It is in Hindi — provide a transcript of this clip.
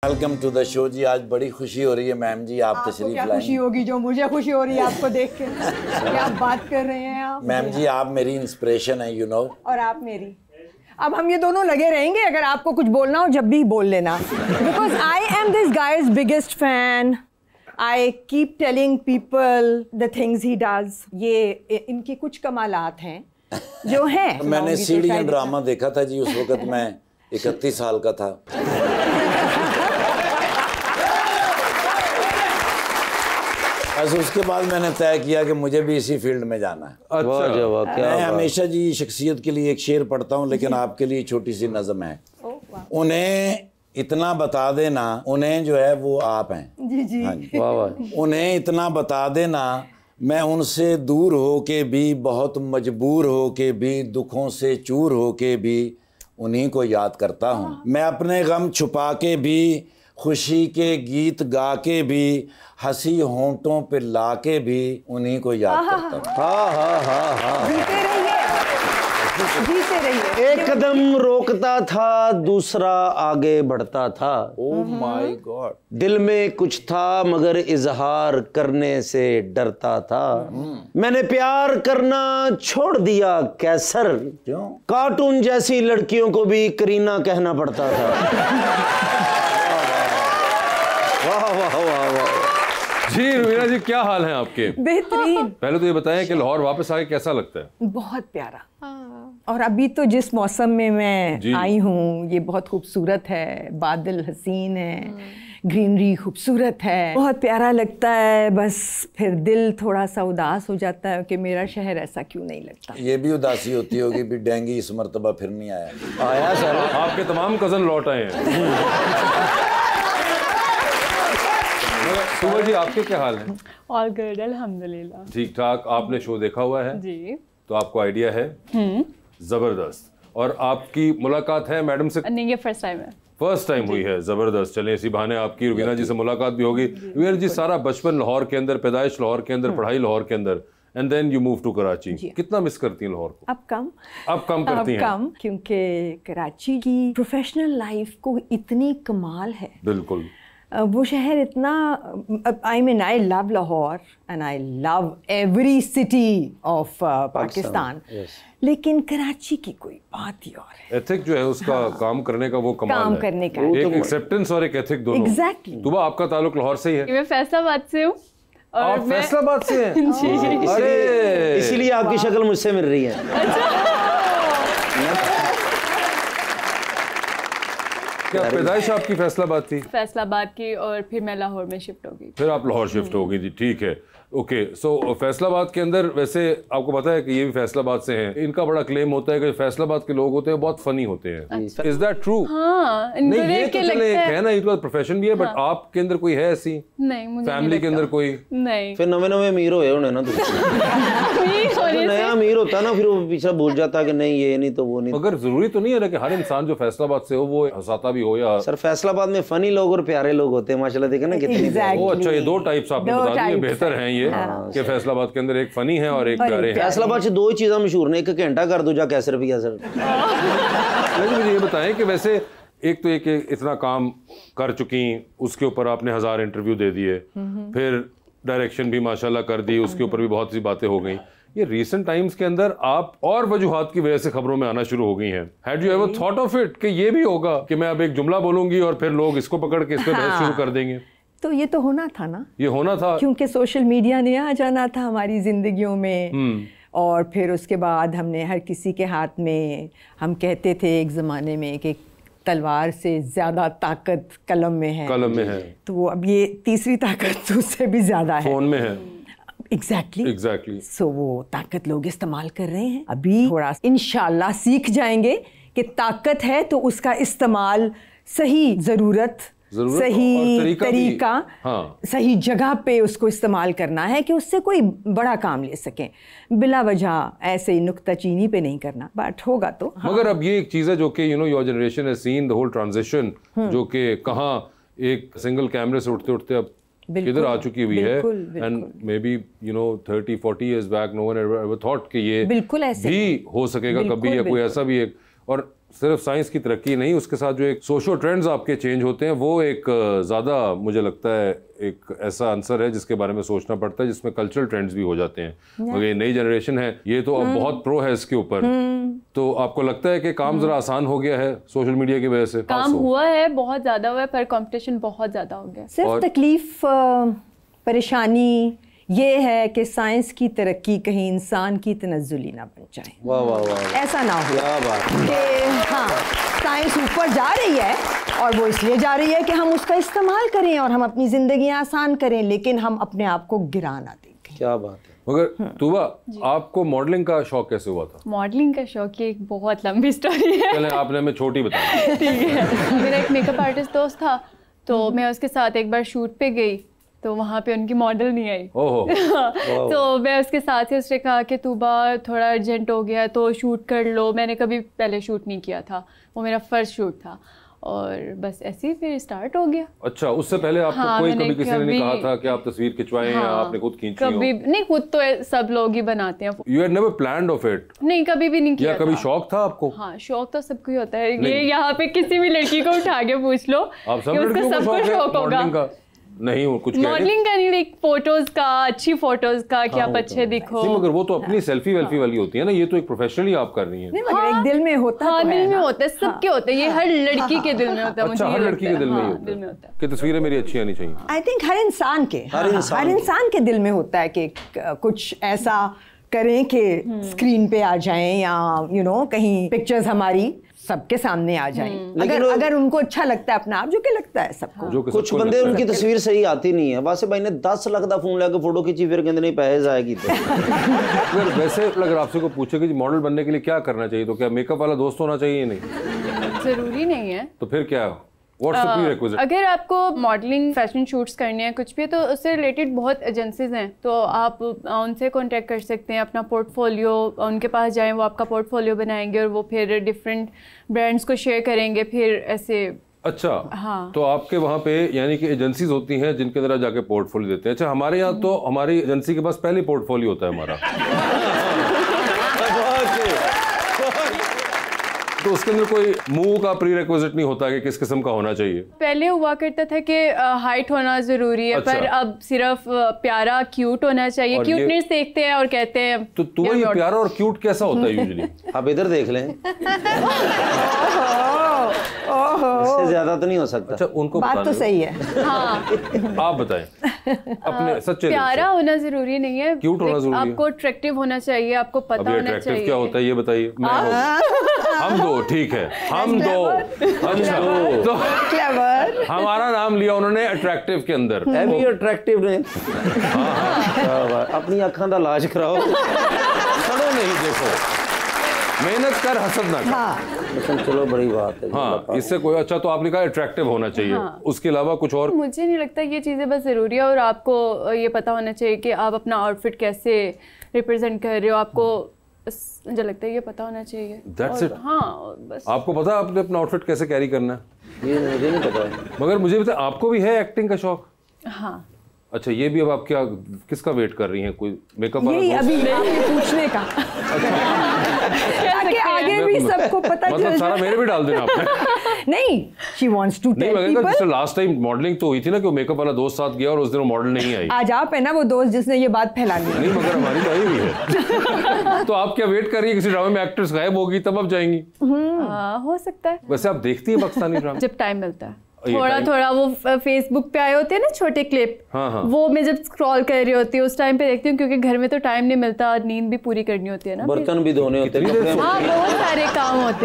वेलकम टू द शो जी। आज बड़ी खुशी हो रही है मैम जी, आप तशरीफ लाएं। खुशी होगी जो मुझे खुशी हो रही है आपको देख के। क्या बात कर रहे हैं आप? मैम जी आप मेरी इंस्पिरेशन है, यू नो। और आप मेरी। अब हम ये दोनों लगे रहेंगे, अगर आपको कुछ बोलना हो जब भी बोल लेना। Because I am this guys biggest fan. I keep telling people the things he does. ये इनके कुछ कमालात हैं जो हैं। मैंने सीढ़ियाँ ड्रामा देखा था जी, उस वक्त मैं 31 साल का था। बस उसके बाद मैंने तय किया कि मुझे भी इसी फील्ड में जाना है। अच्छा, मैं हमेशा जी शख्सियत के लिए एक शेर पढ़ता हूँ, लेकिन आपके लिए छोटी सी नज़म है। उन्हें इतना बता देना, उन्हें जो है वो आप हैं। जी जी। हाँ जी। वाह वाह। उन्हें इतना बता देना, मैं उनसे दूर हो के भी, बहुत मजबूर हो के भी, दुखों से चूर हो के भी उन्हीं को याद करता हूँ। मैं अपने गम छुपा के भी, खुशी के गीत गा के भी, हंसी होंठों पे ला के भी उन्हीं को याद करता हूँ। हाँ। जीते रहिए। एक कदम रोकता था, दूसरा आगे बढ़ता था। Oh my God. दिल में कुछ था मगर इजहार करने से डरता था। मैंने प्यार करना छोड़ दिया कैसर। क्यों? कार्टून जैसी लड़कियों को भी करीना कहना पड़ता था। वाह वाह वाह वाह। जी रुबीना जी, क्या हाल है आपके? बेहतरीन। पहले तो ये बताएं कि लाहौर वापस आके कैसा लगता है? बहुत प्यारा। और अभी तो जिस मौसम में मैं आई हूँ ये बहुत खूबसूरत है। बादल हसीन है, ग्रीनरी खूबसूरत है, बहुत प्यारा लगता है। बस फिर दिल थोड़ा सा उदास हो जाता है कि मेरा शहर ऐसा क्यों नहीं लगता। ये भी उदासी होती होगी भी डेंगी इस मर्तबा फिर नहीं आया। आया सर, आपके तमाम कजन लौट आए हैं। सुबह जी आपके क्या हाल है? ऑल गुड अल्हम्दुलिल्लाह। ठीक ठाक। आपने शो देखा हुआ है जी, तो आपको आइडिया है। जबरदस्त। और आपकी मुलाकात है मैडम से? नहीं, ये फर्स्ट टाइम है। फर्स्ट टाइम हुई है। जबरदस्त। चलें इसी बहाने आपकी रुबीना जी से मुलाकात भी होगी। रुबीना जी सारा बचपन लाहौर के अंदर, पैदाइश लाहौर के अंदर, पढ़ाई लाहौर के अंदर, and then you move to Karachi. कितना मिस करती हैं लाहौर को? अब कम करती हैं? कम, क्योंकि कराची की प्रोफेशनल लाइफ को इतनी कमाल है। बिल्कुल। वो शहर इतना, I mean I love Lahore and I love every city of Pakistan, लेकिन कराची की कोई बात ही और है। एथिक जो है उसका काम करने का वो कमाल काम है। करने का एक एक्सेप्टेंस और एक एथिक दोनों। एग्जैक्टली। तुबा आपका ताल्लुक लाहौर से ही है? मैं फैसलाबाद से हूँ। आप फैसलाबाद से हैं? अरे इसीलिए आपकी शक्ल मुझसे मिल रही है। क्या पैदाइश आपकी फैसलाबाद थी? फैसलाबाद की, और फिर मैं लाहौर में शिफ्ट हो गई। फिर आप लाहौर शिफ्ट हो गई थी। ठीक है, ओके। सो फैसलाबाद के अंदर, वैसे आपको पता है कि ये भी फैसलाबाद से हैं। इनका बड़ा क्लेम होता है कि फैसलाबाद के लोग होते हैं बहुत फनी होते हैं। Is that true? हाँ, नहीं, ये तो चले है ना, ये प्रोफेशन भी है, बट आपके अंदर कोई है ऐसी? नहीं, मुझे फैमिली के अंदर कोई नहीं। फिर नवे अमीर होए होने ना। नया अमीर होता ना, फिर वो पीछे भूल जाता कि नहीं ये नहीं तो वो नहीं। मगर जरूरी तो नहीं है ना कि हर इंसान जो फैसलाबाद से हो वो हंसाता भी हो या। सर फैसलाबाद में फनी लोग और प्यारे लोग होते हैं माशाल्लाह, देखे ना कितनी। ओ अच्छा, ये दो टाइप्स आपने बता दिए। बेहतर हैं ये कि फैसलाबाद के अंदर एक फनी है और एक प्यारे हैं। फैसलाबाद से दो ही चीज़ें मशहूर ने, एक घंटा कर दो जा कैसे रुपया सर। लेकिन मुझे ये बताएं कि वैसे एक तो एक इतना काम कर चुकी, उसके ऊपर आपने 1000 इंटरव्यू दे दिए, फिर डायरेक्शन भी माशाल्लाह कर दी, उसके ऊपर भी बहुत सी बातें हो गई। ये रीसेंट टाइम्स के अंदर आप और वजूहात की वजह से खबरों में आना शुरू हो गई हैं। Had you ever thought of it कि ये भी होगा कि मैं अब एक जुमला बोलूंगी और फिर लोग इसको पकड़ के इस पे बहस शुरू कर देंगे? तो ये तो होना था ना, ये होना था क्योंकि सोशल मीडिया ने आ जाना था हमारी जिंदगियों में। और फिर उसके बाद हमने हर किसी के हाथ में, हम कहते थे एक ज़माने में कि तलवार से ज़्यादा ताकत कलम में है। तो अब ये तीसरी ताकत उससे भी ज़्यादा है, फोन में है। एग्जैक्टली। सो वो ताकत लोग इस्तेमाल कर रहे हैं। अभी थोड़ा इंशाल्लाह सीख जाएंगे कि ताकत है तो उसका इस्तेमाल सही ज़रूरत सही तरीका, हाँ, सही जगह पे उसको इस्तेमाल करना है कि उससे कोई बड़ा काम ले सकें, बिला वजह ऐसे ही नुक्ताचीनी पे नहीं करना। बट होगा तो हाँ। मगर अब ये एक चीज़ है जो कि you know your generation has seen the whole transition, जो कि कहाँ एक सिंगल कैमरे से उठते उठते अब किधर आ चुकी हुई है। And maybe you know 30-40 years back no one ever thought कि ये बिल्कुल ऐसे भी हो सकेगा कभी, या कोई ऐसा भी एक। और सिर्फ साइंस की तरक्की नहीं, उसके साथ जो एक सोशो ट्रेंड्स आपके चेंज होते हैं, वो एक ज़्यादा मुझे लगता है एक ऐसा आंसर है जिसके बारे में सोचना पड़ता है, जिसमें कल्चरल ट्रेंड्स भी हो जाते हैं। मगर ये नई जनरेशन है, ये तो अब बहुत प्रो है इसके ऊपर। तो आपको लगता है कि काम ज़रा आसान हो गया है सोशल मीडिया की वजह से? काम हुआ है, बहुत ज़्यादा हुआ है, पर कंपटीशन बहुत ज़्यादा हो गया। सिर्फ तकलीफ परेशानी ये है कि साइंस की तरक्की कहीं इंसान की तनज़्ज़ुली ना बन जाए। वाह वाह वाह, ऐसा ना हो क्या बात कि हाँ साइंस ऊपर जा रही है और वो इसलिए जा रही है कि हम उसका इस्तेमाल करें और हम अपनी ज़िंदगी आसान करें, लेकिन हम अपने आप को गिरा ना दें। क्या बात है। मगर तुबा, आपको मॉडलिंग का शौक कैसे हुआ था? मॉडलिंग का शौक ये एक बहुत लंबी स्टोरी है। पहले आपने हमें छोटी बताई। ठीक है, मेरा एक मेकअप आर्टिस्ट दोस्त था, तो मैं उसके साथ एक बार शूट पे गई, तो वहाँ पे उनकी मॉडल नहीं आई। ओहो। तो मैं उसके साथ ही, उसने कहा कि तूबा थोड़ा अर्जेंट हो गया तो शूट कर लो। मैंने कभी पहले शूट नहीं किया था, वो मेरा फर्स्ट शूट था, और बस ऐसे ही फिर स्टार्ट हो गया। अच्छा, उससे पहले आपको हाँ, कोई कभी किसी ने नहीं कहा था कि आप तस्वीर खिंचवाएं या आपने खुद खींची हो? कभी नहीं, खुद तो सब लोग ही बनाते हैं। You had never planned of it? नहीं, कभी भी नहीं किया या कभी था। शौक था आपको? हाँ, शौक तो सबको ही होता है। ये यहाँ पे किसी भी लड़की को उठा के पूछ लो, आप सब कि उसको लड़कियों को सबको शौक है शौक होगा। मॉडलिंग का? नहीं, वो कुछ मॉडलिंग का नहीं, लाइक फोटोज का, अच्छी फोटोज का, कि आप अच्छे दिखो। नहीं, मगर वो तो अपनी सेल्फी वेल्फी वाली होती है ना, ये तो एक प्रोफेशनली आप कर रही हैं। नहीं, मगर एक दिल में होता हाँ, तो है दिल में ना। होता है, सबके होते हैं, ये हर लड़की के दिल में होता है। अच्छा, मुझे हर ये लड़की लगता के दिल है। में ही हाँ, होता दिल में है होता है कि तस्वीरें मेरी अच्छी आनी चाहिए। आई थिंक हर इंसान के हर इंसान के दिल में होता है कि कुछ ऐसा करें कि स्क्रीन पे आ जाएं, या कहीं पिक्चर्स हमारी सबके सामने आ जाएं। अगर उनको अच्छा लगता है अपना आप, जो कि लगता है सबको। कुछ बंदे उनकी तस्वीर सही आती नहीं है, वासे भाई ने 10 लाख का फोन लेके फोटो खींची, फिर कहते नहीं पैसे जाएगी। तो वैसे अगर आपसे को पूछे कि मॉडल बनने के लिए क्या करना चाहिए, तो क्या मेकअप वाला दोस्त होना चाहिए? नहीं, जरूरी नहीं है। तो फिर क्या? What's the prerequisite? अगर आपको मॉडलिंग, फैशन शूट्स करने हैं, कुछ भी, तो उससे रिलेटेड बहुत एजेंसीज हैं, तो आप उनसे कांटेक्ट कर सकते हैं। अपना पोर्टफोलियो उनके पास जाएं, वो आपका पोर्टफोलियो बनाएंगे और वो फिर डिफरेंट ब्रांड्स को शेयर करेंगे, फिर ऐसे। अच्छा, हाँ। तो आपके वहाँ पे यानी कि एजेंसीज होती हैं जिनके अंदर जाके पोर्टफोलियो देते हैं। अच्छा, हमारे यहाँ तो हमारी एजेंसी के पास पहले पोर्टफोलियो होता है हमारा। तो उसके अंदर कोई मुंह का प्रीरेक्विजिट नहीं होता कि किस किस्म का होना चाहिए? पहले हुआ करता था कि हाइट होना जरूरी है। अच्छा। पर अब सिर्फ प्यारा क्यूट होना चाहिए। क्यूटनेस देखते हैं और कहते हैं। तो तुम्हें ये प्यारा और क्यूट कैसा होता है यूजुअली? आप इधर देख लें। इससे ज्यादा तो नहीं हो सकता। अच्छा, उनको बात तो सही है। हाँ, आप बताएं अपने सच्चे। प्यारा होना जरूरी नहीं है, क्यूट होना जरूरी है। आपको अट्रैक्टिव होना चाहिए, आपको पता होना चाहिए। क्या होता है ये बताइए। हम दो, ठीक है, हम दो। तो क्लेवर। हमारा नाम लिया उन्होंने अट्रैक्टिव के अंदर। भी अट्रैक्टिव ने। अपनी आँखों का इलाज कराओ। खड़ो नहीं, देखो, मेहनत कर, हसद ना कर। हाँ। चलो, बड़ी बात है। हाँ, इससे कोई। अच्छा, तो आपने कहा अट्रैक्टिव होना चाहिए। हाँ। उसके अलावा कुछ और? मुझे नहीं लगता ये चीज़ें बस ज़रूरी है, और आपको ये पता होना चाहिए कि आप अपना आउटफिट कैसे रिप्रेजेंट कर रहे हो। आपको मुझे लगता है ये पता होना चाहिए। That's it? हाँ, बस। आपको पता है आपने अपना आउटफिट कैसे कैरी करना है? ये मुझे नहीं पता है। मगर मुझे पता, आपको भी है एक्टिंग का शौक? हाँ। अच्छा, ये भी अब आप क्या, किसका वेट कर रही हैं? कोई मेकअप वाला? यही अभी पूछने का, ताकि आगे भी सबको पता मतलब चल सारा मेरे भी डाल देना आपने। नहीं, she wants to नहीं, tell मगर people। लास्ट टाइम मॉडलिंग तो हुई थी ना कि वो मेकअप वाला दोस्त साथ गया और उस दिन वो मॉडल नहीं आई। आज आप है ना वो दोस्त जिसने ये बात फैलानी है। नहीं, मगर हमारी तो आई हुई है। तो आप क्या वेट कर रही है किसी ड्रामे में एक्ट्रेस गायब होगी तब आप जाएंगी? हो सकता है। वैसे आप देखती हैं पाकिस्तानी ड्रामा? जब टाइम मिलता है थोड़ा थोड़ा। वो फेसबुक पे आए होते हैं ना छोटे क्लिप। हाँ, हाँ। वो मैं जब स्क्रॉल कर रही होती हूँ उस टाइम पे देखती हूँ, क्योंकि घर में तो टाइम नहीं मिलता, नींद भी पूरी करनी होती है ना, बर्तन भी धोने होते हैं। हाँ, बहुत सारे काम होते हैं।